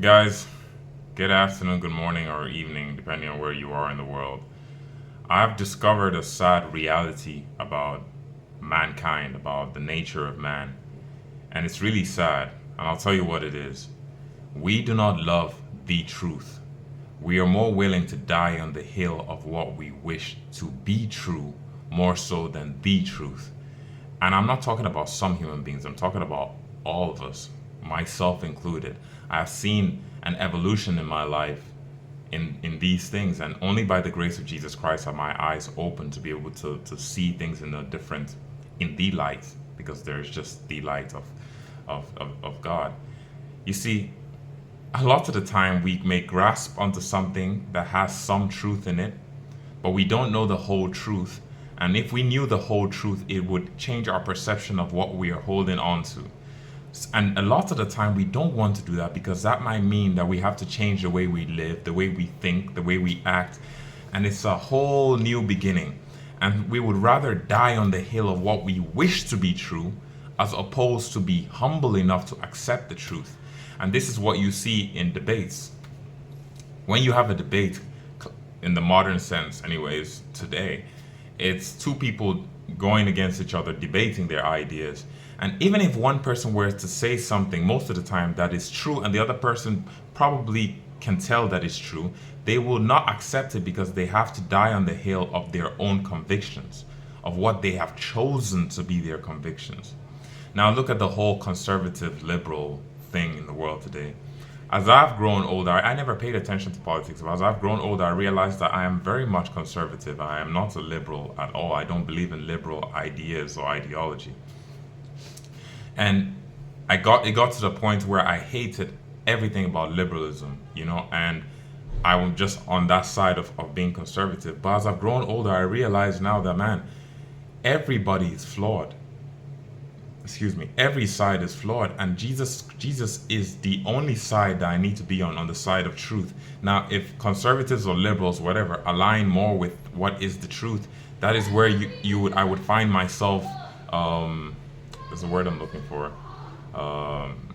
Guys, good afternoon, good morning, or evening, depending on where you are in the world. I've discovered a sad reality about mankind, about the nature of man, and it's really sad, and I'll tell you what it is. We do not love the truth. We are more willing to die on the hill of what we wish to be true more so than the truth. And I'm not talking about some human beings, I'm talking about all of us, myself included. I've seen an evolution in my life in these things, and only by the grace of Jesus Christ are my eyes open to be able to see things in a different, in the light, because there's just the light of God. You see, a lot of the time we may grasp onto something that has some truth in it, but we don't know the whole truth. And if we knew the whole truth, it would change our perception of what we are holding on to. And a lot of the time, we don't want to do that because that might mean that we have to change the way we live, the way we think, the way we act. And it's a whole new beginning. And we would rather die on the hill of what we wish to be true as opposed to be humble enough to accept the truth. And this is what you see in debates. When you have a debate, in the modern sense, anyways, today, it's two people going against each other, debating their ideas. And even if one person were to say something most of the time that is true, and the other person probably can tell that is true, they will not accept it because they have to die on the hill of their own convictions, of what they have chosen to be their convictions. Now, look at the whole conservative liberal thing in the world today. As I've grown older, I never paid attention to politics, but as I've grown older, I realized that I am very much conservative. I am not a liberal at all. I don't believe in liberal ideas or ideology. And it got to the point where I hated everything about liberalism, and I was just on that side of being conservative. But as I've grown older, I realize now that, man, everybody is flawed. Excuse me, every side is flawed, and Jesus is the only side that I need to be on the side of truth. Now, if conservatives or liberals, whatever, align more with what is the truth, that is where I would find myself. There's a word I'm looking for. Um,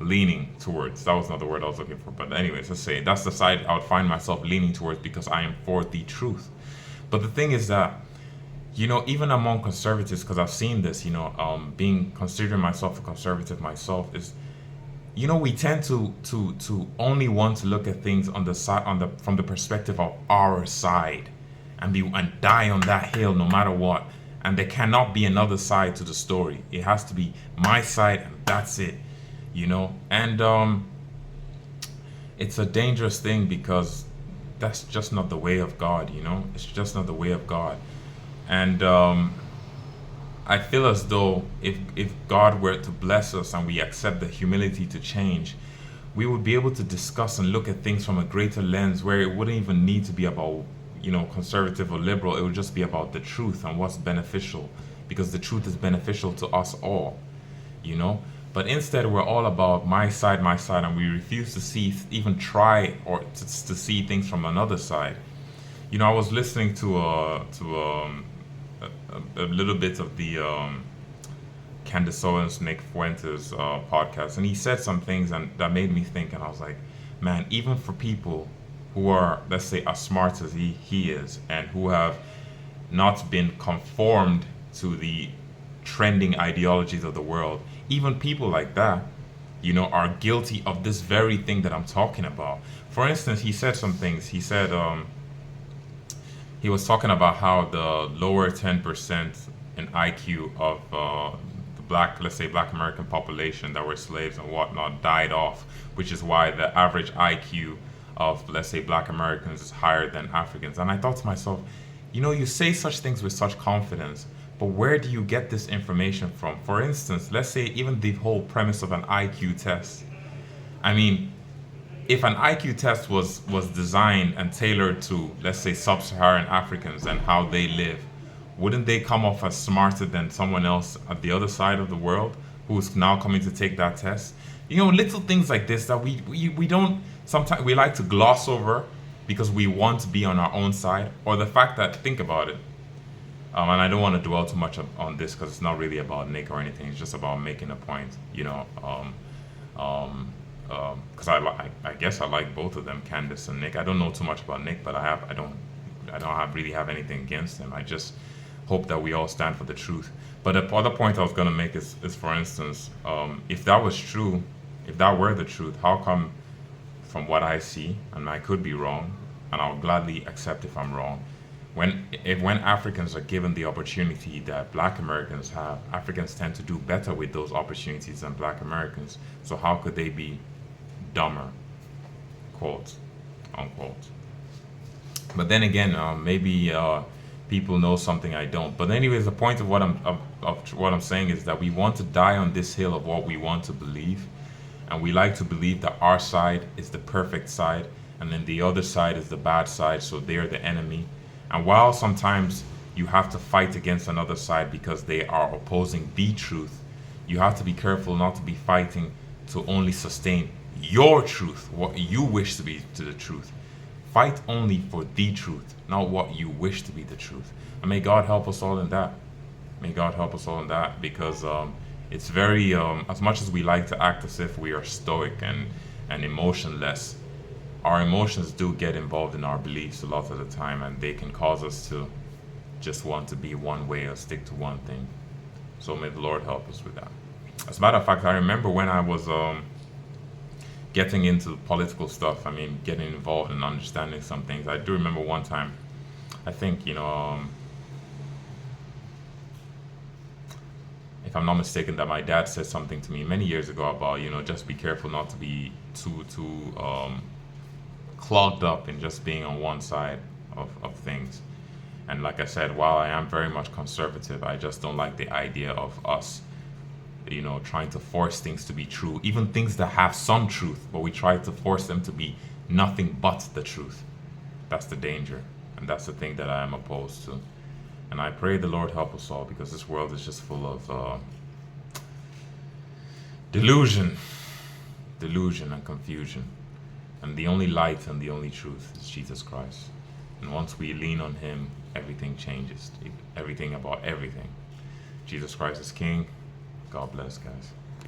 Leaning towards. That was not the word I was looking for. But anyways, let's say that's the side I would find myself leaning towards because I am for the truth. But the thing is that, even among conservatives, because I've seen this, being considering myself a conservative myself, is, we tend to only want to look at things on the side, from the perspective of our side, and die on that hill no matter what. And there cannot be another side to the story. It has to be my side, and that's it. And it's a dangerous thing because that's just not the way of God. It's just not the way of God. And I feel as though if God were to bless us and we accept the humility to change, we would be able to discuss and look at things from a greater lens where it wouldn't even need to be about, conservative or liberal. It would just be about the truth and what's beneficial, because the truth is beneficial to us all, you know. But instead, we're all about my side, and we refuse to see, even try, or to see things from another side. I was listening to a little bit of the Candace Owens, Nick Fuentes podcast, and he said some things and that made me think, and I was like, man, even for people who are, let's say, as smart as he is, and who have not been conformed to the trending ideologies of the world, even people like that, are guilty of this very thing that I'm talking about. For instance, he said some things. He said, he was talking about how the lower 10% in IQ of the black, let's say, black American population that were slaves and whatnot died off, which is why the average IQ of, let's say, black Americans is higher than Africans. And I thought to myself, you say such things with such confidence, but where do you get this information from? For instance, let's say even the whole premise of an IQ test. I mean, if an IQ test was designed and tailored to, let's say, sub-Saharan Africans and how they live, wouldn't they come off as smarter than someone else at the other side of the world who's now coming to take that test? Little things like this that we don't, sometimes we like to gloss over because we want to be on our own side, or the fact that, think about it, and I don't want to dwell too much on this because it's not really about Nick or anything. It's just about making a point, because because I guess I like both of them, Candace and Nick. I don't know too much about Nick, but I don't really have anything against him. I just hope that we all stand for the truth. But the other point I was gonna make is for instance, if that was true, if that were the truth, how come, from what I see, and I could be wrong, and I'll gladly accept if I'm wrong, when Africans are given the opportunity that Black Americans have, Africans tend to do better with those opportunities than Black Americans. So how could they be dumber, quote unquote? But then again, maybe people know something I don't. But anyways, the point of what I'm saying is that we want to die on this hill of what we want to believe, and we like to believe that our side is the perfect side, and then the other side is the bad side, so they're the enemy. And while sometimes you have to fight against another side because they are opposing the truth, you have to be careful not to be fighting to only sustain your truth, what you wish to be to the truth. Fight only for the truth, not what you wish to be the truth. And may God help us all in that. May God help us all in that, because it's very, as much as we like to act as if we are stoic and emotionless, our emotions do get involved in our beliefs a lot of the time, and they can cause us to just want to be one way or stick to one thing. So may the Lord help us with that. As a matter of fact, I remember when I was getting into political stuff, I mean, getting involved and understanding some things. I do remember one time, I think, if I'm not mistaken, that my dad said something to me many years ago about, just be careful not to be too clogged up in just being on one side of things. And like I said, while I am very much conservative, I just don't like the idea of us, trying to force things to be true, even things that have some truth, but we try to force them to be nothing but the truth. That's the danger, and that's the thing that I am opposed to. And I pray the Lord help us all, because this world is just full of delusion and confusion. And the only light and the only truth is Jesus Christ. And once we lean on Him, everything changes. Everything about everything. Jesus Christ is King. God bless, guys.